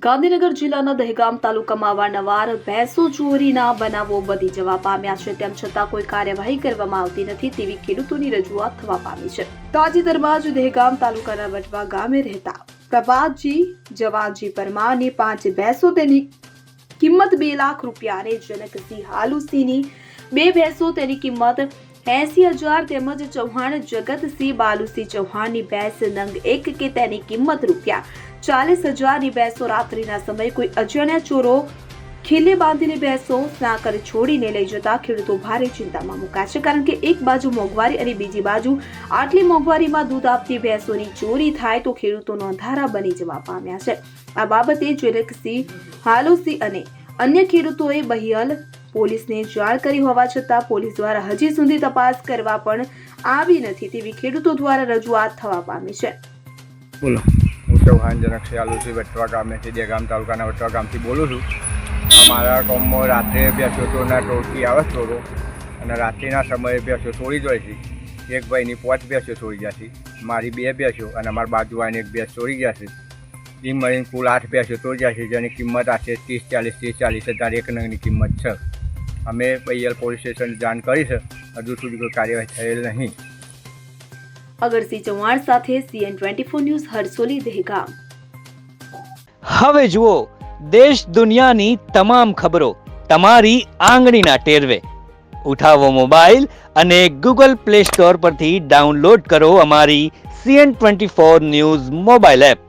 ગાંધીનગર જિલ્લાના દહેગામ તાલુકામાં અવારનવાર ભેંસો ચોરીના બનાવો વધી જવા પામ્યા છે, તેમ છતાં કોઈ કાર્યવાહી કરવામાં આવતી નથી તેવી ખેડૂતોની રજૂઆત થવા પામી છે। તાજેતરમાં જ દહેગામ તાલુકાના વટવા ગામે રહેતા પ્રભાતજી જવાનજી પરમારની 5 ભેંસો તેની કિંમત 2 લાખ રૂપિયા અને જનકસિંહ હાલુસિંહની 2 ભેંસો તેની કિંમત 80,000 તેમજ ચૌહાણ જગતસિંહ બાલુસિંહ ચૌહાણની ભેંસ નંગ 1 કે તેની કિંમત રૂપિયા 40,000ની ભેંસો રાત્રિના સમયે કોઈ અજાણ્યા ચોરો ખીલે બાંધીને ભેંસો સાંકર છોડીને લઈ જતા ખેડૂતો ભારે ચિંતામાં મુકાયા છે, કારણ કે એક બાજુ મોંઘવારી અને બીજી બાજુ આટલી મોંઘવારીમાં દૂધ આપતી ભેંસોની ચોરી થાય તો ખેડૂતોનો અંધારા બની જવા પામ્યા છે। આ બાબતે જનકસિંહ હાલુસિંહ અને અન્ય ખેડૂતોએ બહિયલ પોલીસને જાણ કરી હોવા છતાં પોલીસ દ્વારા હજી સુધી તપાસ કરવા પણ આવી નથી તેવી ખેડૂતો દ્વારા રજૂઆત થવા પામી છે। બોલો, હું ચૌહાણ જનકસિંહ હાલુસિંહ વટવા ગામેથી દહેગામ તાલુકાના વટવા ગામથી બોલું છું। અમારા ગામમાં રાત્રે ભેંસો ચોરના ટોળકી આવે ચોરો અને રાત્રિના સમયે ભેંસો ચોરી જાય છે। એક ભાઈની 5 ભેંસો ચોરી ગયા છે, મારી 2 ભેંસો અને અમારા બાજુવાળાની 1 ભેંસ ચોરી ગયા છે। એ મળીને કુલ 8 ભેંસો ચોરી ગયા છે, જેની કિંમત આશરે 30,000 એક નંગની કિંમત છે। અમે બહિયલ પોલીસ સ્ટેશન જાણ કરી છે, હજુ સુધી કોઈ કાર્યવાહી થયેલ નહીં। અગરસિંહ ચૌહાણ સાથે CN24 ન્યૂઝ હરસોલી દહેગામ। હવે જુઓ દેશ દુનિયાની તમામ ખબરો તમારી આંગળીના ટેરવે। ઉઠાવો મોબાઈલ અને Google Play Store પરથી ડાઉનલોડ કરો અમારી CN24 ન્યૂઝ મોબાઈલ એપ।